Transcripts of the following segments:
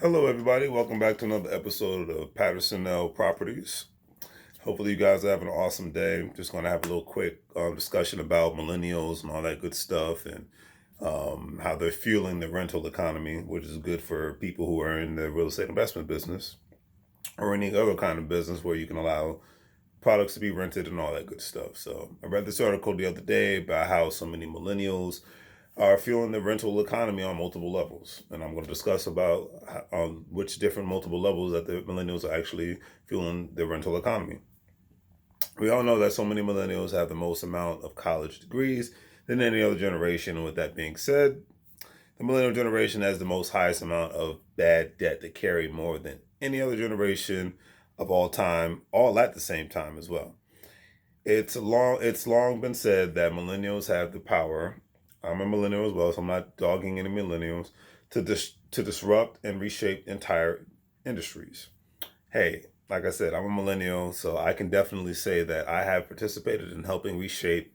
Hello, everybody. Welcome back to another episode of Patterson Properties. Hopefully, you guys are having an awesome day. Just going to have a little quick discussion about millennials and all that good stuff and how they're fueling the rental economy, which is good for people who are in the real estate investment business or any other kind of business where you can allow products to be rented and all that good stuff. So, I read this article the other day about how so many millennials are fueling the rental economy on multiple levels. And I'm going to discuss about which different multiple levels that the millennials are actually fueling the rental economy. We all know that so many millennials have the most amount of college degrees than any other generation. And with that being said, the millennial generation has the most highest amount of bad debt to carry more than any other generation of all time, all at the same time as well. It's long been said that millennials have the power. I'm a millennial as well, so I'm not dogging any millennials to disrupt and reshape entire industries. Hey, like I said, I'm a millennial, so I can definitely say that I have participated in helping reshape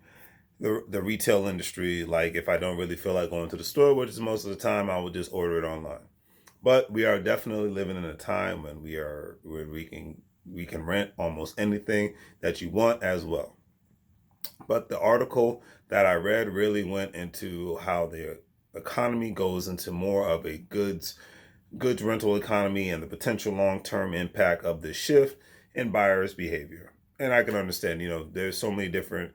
the retail industry. Like if I don't really feel like going to the store, which is most of the time, I would just order it online. But we are definitely living in a time when we can rent almost anything that you want as well. But the article that I read really went into how the economy goes into more of a goods rental economy and the potential long-term impact of this shift in buyers' behavior. And I can understand, there's so many different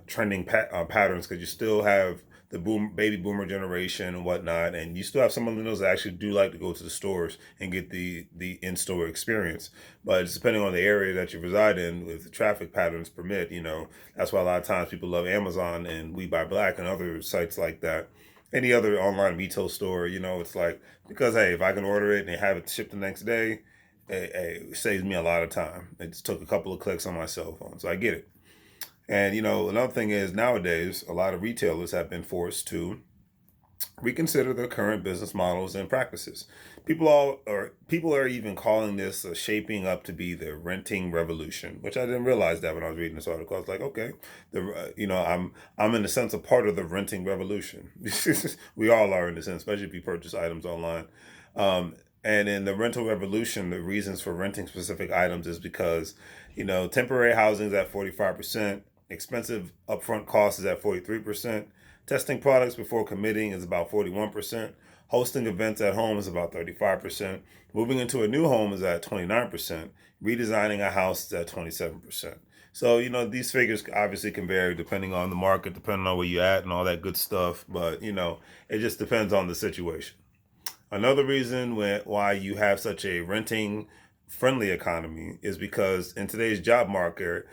trending patterns because you still have the baby boomer generation and whatnot, and you still have some millennials that actually do like to go to the stores and get the in-store experience. But it's depending on the area that you reside in, with the traffic patterns permit, that's why a lot of times people love Amazon and We Buy Black and other sites like that. Any other online retail store, it's like, because hey, if I can order it and have it shipped the next day, it saves me a lot of time. It just took a couple of clicks on my cell phone, so I get it. And another thing is nowadays a lot of retailers have been forced to reconsider their current business models and practices. People are even calling this a shaping up to be the renting revolution, which I didn't realize that when I was reading this article. I was like, okay, I'm in a sense a part of the renting revolution. We all are in a sense, especially if you purchase items online. And in the rental revolution, the reasons for renting specific items is because temporary housing is at 45%, expensive upfront costs is at 43%. Testing products before committing is about 41%. Hosting events at home is about 35%. Moving into a new home is at 29%. Redesigning a house is at 27%. So, these figures obviously can vary depending on the market, depending on where you're at and all that good stuff. But, it just depends on the situation. Another reason why you have such a renting friendly economy is because in today's job market,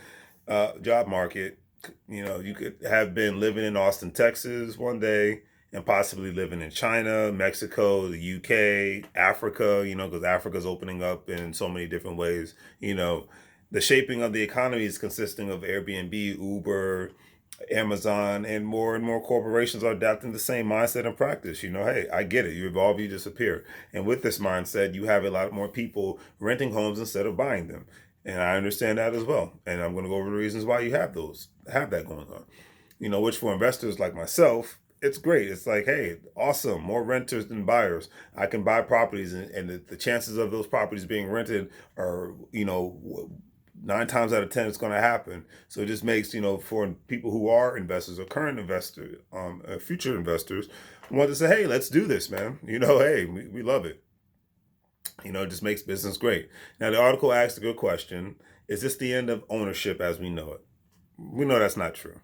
you could have been living in Austin, Texas one day and possibly living in China, Mexico, the UK, Africa, because Africa's opening up in so many different ways. The shaping of the economy is consisting of Airbnb, Uber, Amazon, and more corporations are adapting the same mindset and practice. Hey, I get it. You evolve, you disappear. And with this mindset, you have a lot more people renting homes instead of buying them. And I understand that as well. And I'm going to go over the reasons why you have that going on. Which for investors like myself, it's great. It's like, hey, awesome. More renters than buyers. I can buy properties, and the chances of those properties being rented are, 9 times out of 10 it's going to happen. So it just makes, for people who are investors or current investors, future investors, want to say, hey, let's do this, man. Hey, we love it. It just makes business great. Now, the article asks a good question. Is this the end of ownership as we know it? We know that's not true.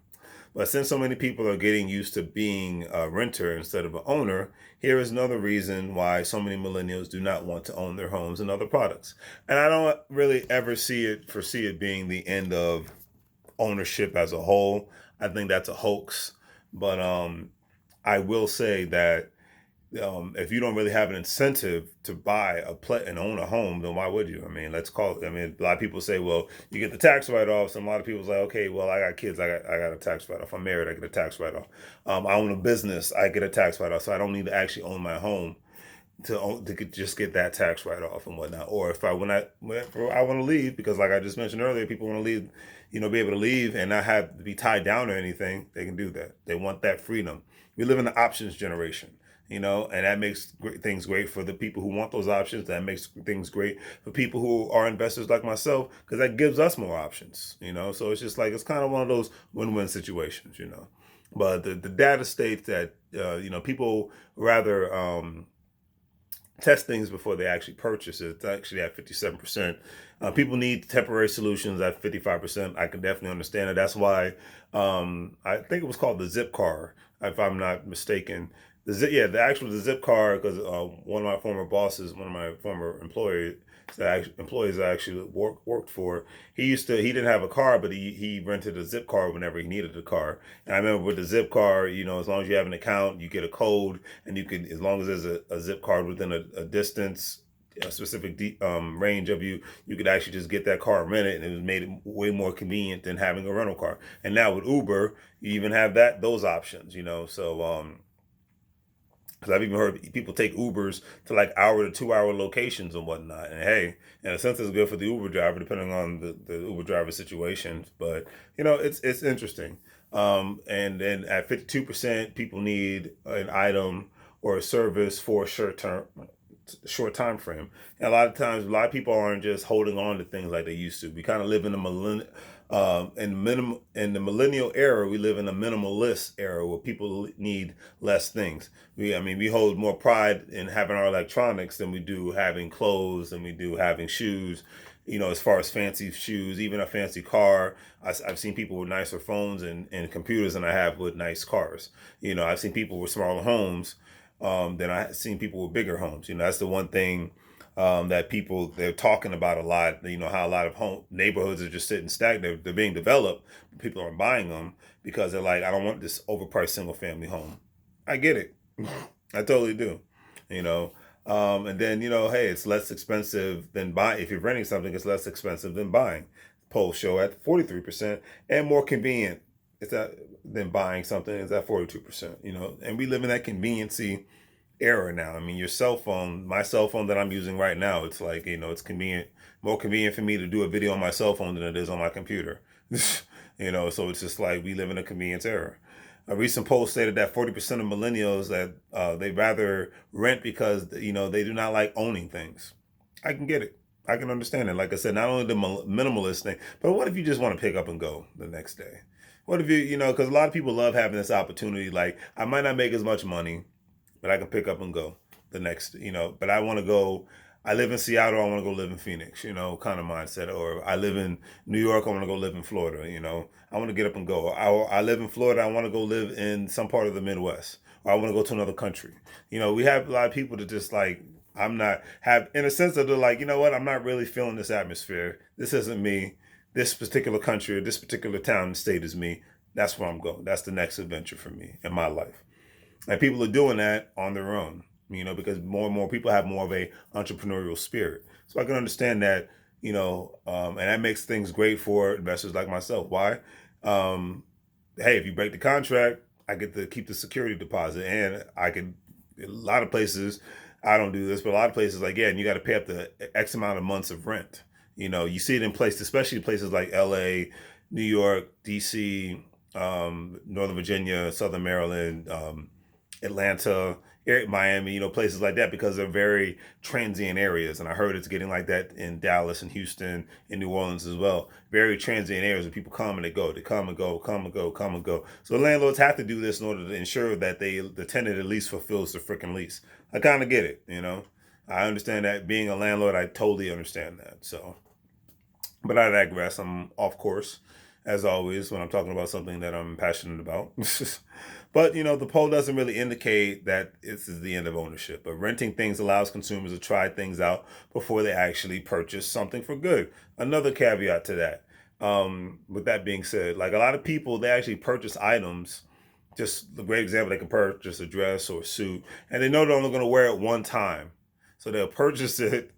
But since so many people are getting used to being a renter instead of an owner, here is another reason why so many millennials do not want to own their homes and other products. And I don't really ever foresee it being the end of ownership as a whole. I think that's a hoax. But I will say that if you don't really have an incentive to buy and own a home, then why would you? I mean, let's call it. I mean, a lot of people say, well, you get the tax write-offs, and a lot of people's like, okay, well, I got kids, I got a tax write-off. I'm married, I get a tax write-off. I own a business, I get a tax write-off. So I don't need to actually own my home to just get that tax write-off and whatnot. Or if I want to leave, because like I just mentioned earlier, people want to leave, be able to leave and not have to be tied down or anything. They can do that. They want that freedom. We live in the options generation. and that makes things great for the people who want those options. That makes things great for people who are investors like myself, because that gives us more options. So it's just like, it's kind of one of those win-win situations. But the data states that, people rather test things before they actually purchase it. It's actually at 57%. People need temporary solutions at 55%. I can definitely understand it. That's why I think it was called the zip car, if I'm not mistaken. The zip car, because one of my former bosses, one of my former employees I actually worked for, he didn't have a car, but he rented a zip car whenever he needed a car. And I remember with the zip car, as long as you have an account, you get a code, and you can, as long as there's a zip card within a distance, a specific range of you, you could actually just get that car rented, and it was made it way more convenient than having a rental car. And now with Uber, you even have those options. So because I've even heard people take Ubers to like hour to 2 hour locations and whatnot. And hey, in a sense, it's good for the Uber driver, depending on the Uber driver situation. But it's interesting. And then at 52%, people need an item or a service for a short time frame. And a lot of times, a lot of people aren't just holding on to things like they used to. We kind of live in in the millennial era. We live in a minimalist era where people need less things. We hold more pride in having our electronics than we do having clothes, than we do having shoes. As far as fancy shoes, even a fancy car. I've seen people with nicer phones and computers than I have with nice cars. I've seen people with smaller homes than I've seen people with bigger homes. That's the one thing that they're talking about a lot. How a lot of neighborhoods are just sitting stagnant. They're being developed, but people aren't buying them because they're like, I don't want this overpriced single family home. I get it. I totally do. You know, and then hey, it's less expensive than buying. If you're renting something, it's less expensive than buying. Polls show at 43%, and more convenient. Is that than buying something is at 42%. And we live in that conveniency era now. Your cell phone, my cell phone that I'm using right now, it's like, it's more convenient for me to do a video on my cell phone than it is on my computer. So it's just like we live in a convenience era. A recent poll stated that 40% of millennials that they rather rent because they do not like owning things. I can get it. I can understand it. Like I said, not only the minimalist thing, but what if you just want to pick up and go the next day? What if because a lot of people love having this opportunity. Like, I might not make as much money, but I can pick up and go the next, but I want to go. I live in Seattle, I want to go live in Phoenix, kind of mindset. Or I live in New York, I want to go live in Florida, I want to get up and go. I live in Florida, I want to go live in some part of the Midwest. Or I want to go to another country. We have a lot of people that just like, I'm not, have, in a sense that they're like, you know what, I'm not really feeling this atmosphere. This isn't me. This particular country or this particular town and state is me. That's where I'm going. That's the next adventure for me in my life. And people are doing that on their own, because more and more people have more of a entrepreneurial spirit. So I can understand that, and that makes things great for investors like myself. Why? Hey, if you break the contract, I get to keep the security deposit, and a lot of places, I don't do this, but a lot of places, like, yeah, and you got to pay up the X amount of months of rent. You see it in places, especially places like LA, New York, DC, Northern Virginia, Southern Maryland, Atlanta, Miami, places like that, because they're very transient areas. And I heard it's getting like that in Dallas and Houston and New Orleans as well. Very transient areas where people come and they go. They come and go, come and go, come and go. So landlords have to do this in order to ensure that the tenant at least fulfills the freaking lease. I kind of get it, I understand that. Being a landlord, I totally understand that. So, but I digress. I'm off course, as always, when I'm talking about something that I'm passionate about. But, the poll doesn't really indicate that this is the end of ownership. But renting things allows consumers to try things out before they actually purchase something for good. Another caveat to that. With that being said, like, a lot of people, they actually purchase items. Just a great example, they can purchase a dress or a suit, and they know they're only going to wear it one time. So they'll purchase it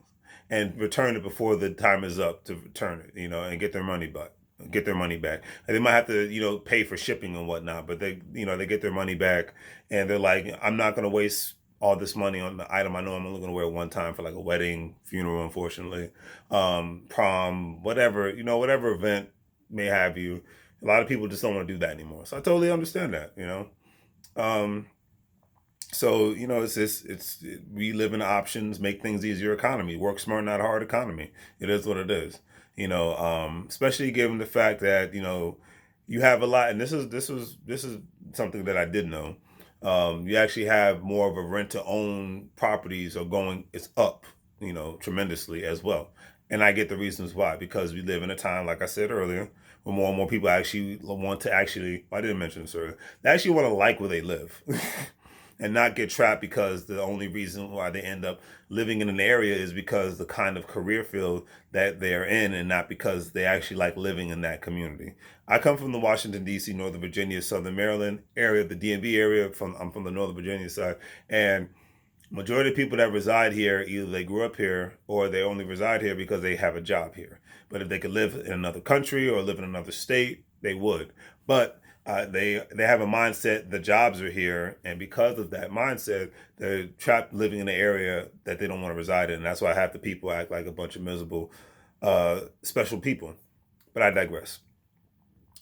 and return it before the time is up to return it, and get their money back. And they might have to, pay for shipping and whatnot, but they get their money back, and they're like, I'm not going to waste all this money on the item I know I'm only going to wear one time for like a wedding, funeral, unfortunately, prom, whatever, whatever event may have you. A lot of people just don't want to do that anymore. So I totally understand that, Um, So we live in options, make things easier economy, work smart, not hard economy. It is what it is. Especially given the fact that you have a lot, and this is something that I did know. You actually have more of a rent to own properties are going, it's up, tremendously as well. And I get the reasons why, because we live in a time, like I said earlier, where more and more people actually want to actually, I didn't mention this earlier, they actually want to like where they live. And not get trapped because the only reason why they end up living in an area is because the kind of career field that they're in, and not because they actually like living in that community. I come from the Washington D.C., Northern Virginia, Southern Maryland area, the DMV area. I'm from the Northern Virginia side, and majority of people that reside here, either they grew up here or they only reside here because they have a job here. But if they could live in another country or live in another state, they would. But they have a mindset, the jobs are here, and because of that mindset, they're trapped living in an area that they don't want to reside in. And that's why half the people act like a bunch of miserable, special people. But I digress.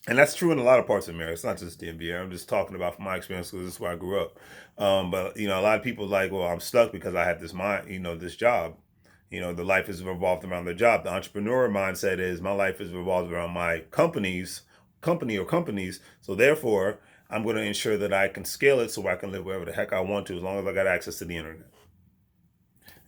And that's true in a lot of parts of America. It's not just DMV. I'm just talking about from my experience because this is where I grew up. But a lot of people are like, well, I'm stuck because I had this mind, this job. The life is revolved around the job. The entrepreneur mindset is my life is revolved around my company or companies. So therefore, I'm going to ensure that I can scale it so I can live wherever the heck I want to, as long as I got access to the internet.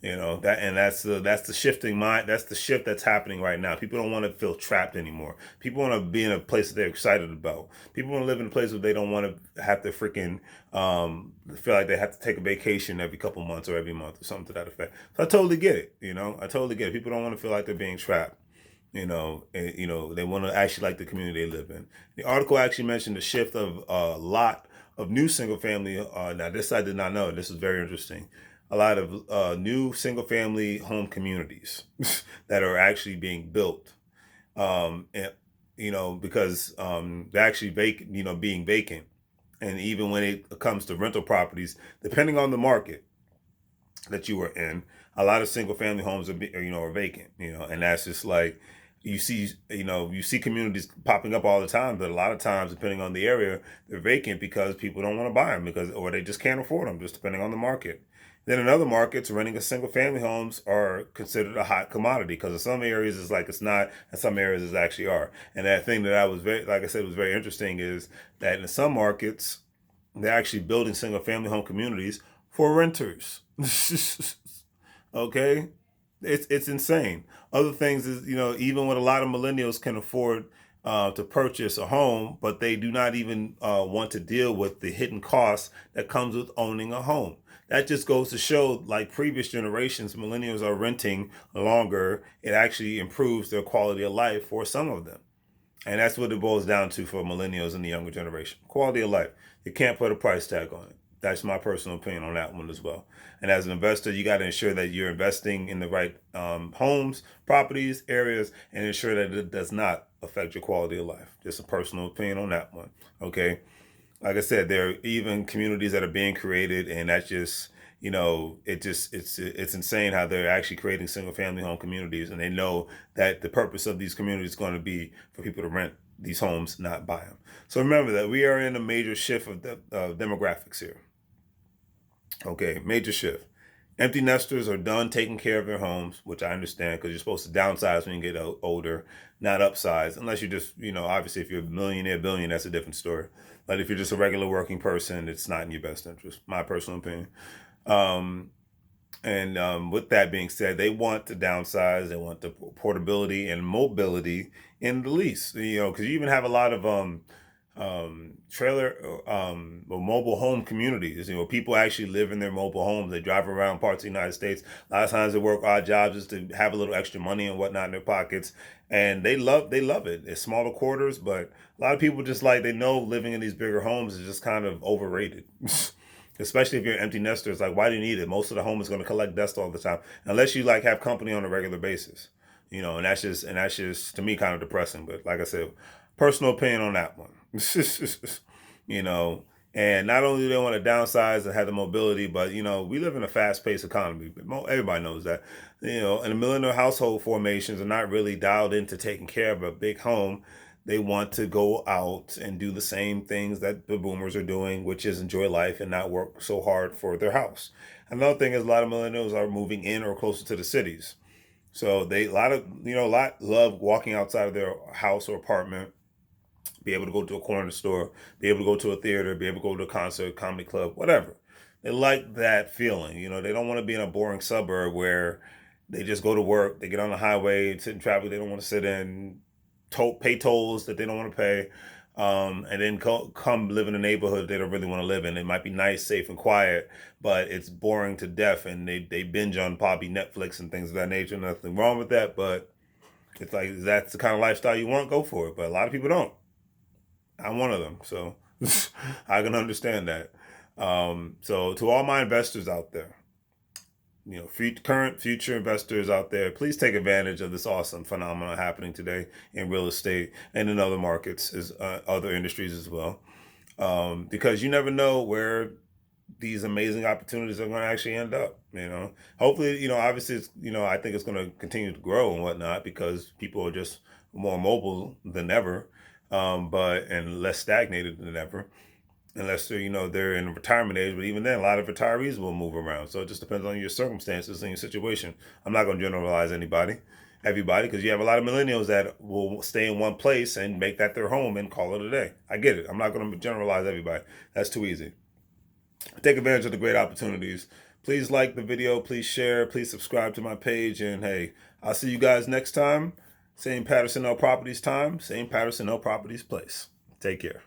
That's the shifting mind. That's the shift that's happening right now. People don't want to feel trapped anymore. People want to be in a place that they're excited about. People want to live in a place where they don't want to have to freaking feel like they have to take a vacation every couple months or every month or something to that effect. So I totally get it. I totally get it. People don't want to feel like they're being trapped. They want to actually like the community they live in. The article actually mentioned the shift of a lot of new single family. Now this I did not know. This is very interesting. A lot of new single family home communities that are actually being built, and, because they're actually vacant, being vacant. And even when it comes to rental properties, depending on the market that you are in, a lot of single family homes are vacant, and that's just like you see communities popping up all the time, but a lot of times, depending on the area, they're vacant because people don't want to buy them or they just can't afford them, just depending on the market. Then in other markets, renting a single family homes are considered a hot commodity because in some areas it's like it's not, and some areas it actually are. And that thing that I was very, like I said, was very interesting is that in some markets they're actually building single family home communities for renters. Okay, it's insane. Other things is even when a lot of millennials can afford to purchase a home, but they do not even want to deal with the hidden costs that comes with owning a home. That just goes to show, like previous generations, millennials are renting longer. It actually improves their quality of life for some of them. And that's what it boils down to for millennials and the younger generation. Quality of life. You can't put a price tag on it. That's my personal opinion on that one as well. And as an investor, you got to ensure that you're investing in the right homes, properties, areas, and ensure that it does not affect your quality of life. Just a personal opinion on that one. Okay. Like I said, there are even communities that are being created, and that's just it's insane how they're actually creating single family home communities, and they know that the purpose of these communities is going to be for people to rent these homes, not buy them. So remember that we are in a major shift of demographics here. Okay, major shift. Empty nesters are done taking care of their homes, which I understand because you're supposed to downsize when you get older, not upsize, unless you're just, obviously if you're a millionaire, billion, that's a different story. But if you're just a regular working person, it's not in your best interest, my personal opinion. Um, and with that being said, they want to downsize, they want the portability and mobility in the lease, because you even have a lot of trailer or mobile home communities. People actually live in their mobile homes. They drive around parts of the United States. A lot of times they work odd jobs just to have a little extra money and whatnot in their pockets, and they love it. It's smaller quarters, but a lot of people just like they know living in these bigger homes is just kind of overrated. Especially if you're an empty nester, it's like, why do you need it? Most of the home is going to collect dust all the time, unless you like have company on a regular basis. And that's just to me kind of depressing. But like I said, personal opinion on that one. you know, and not only do they want to downsize and have the mobility, but we live in a fast-paced economy. Everybody knows that. And the millennial household formations are not really dialed into taking care of a big home. they want to go out and do the same things that the boomers are doing, which is enjoy life and not work so hard for their house. Another thing is a lot of millennials are moving in or closer to the cities. So a lot love walking outside of their house or apartment, be able to go to a corner store, be able to go to a theater, be able to go to a concert, comedy club, whatever. They like that feeling. They don't want to be in a boring suburb where they just go to work, they get on the highway, sit in traffic they don't want to sit in, pay tolls that they don't want to pay, and then come live in a neighborhood they don't really want to live in. It might be nice, safe, and quiet, but it's boring to death, and they binge on probably Netflix and things of that nature. Nothing wrong with that, but it's like, that's the kind of lifestyle you want, go for it. But a lot of people don't. I'm one of them, so I can understand that. So to all my investors out there, current, future investors out there, please take advantage of this awesome phenomenon happening today in real estate and in other markets, as other industries as well, because you never know where these amazing opportunities are going to actually end up. Hopefully, obviously, I think it's going to continue to grow and whatnot because people are just more mobile than ever, and less stagnated than ever, unless they're in retirement age. But even then, a lot of retirees will move around. So it just depends on your circumstances and your situation. I'm not going to generalize everybody, because you have a lot of millennials that will stay in one place and make that their home and call it a day. I get it. I'm not going to generalize everybody. That's too easy. Take advantage of the great opportunities. Please like the video. Please share. Please subscribe to my page. And hey, I'll see you guys next time. Same Patterson L Properties time. Same Patterson L Properties place. Take care.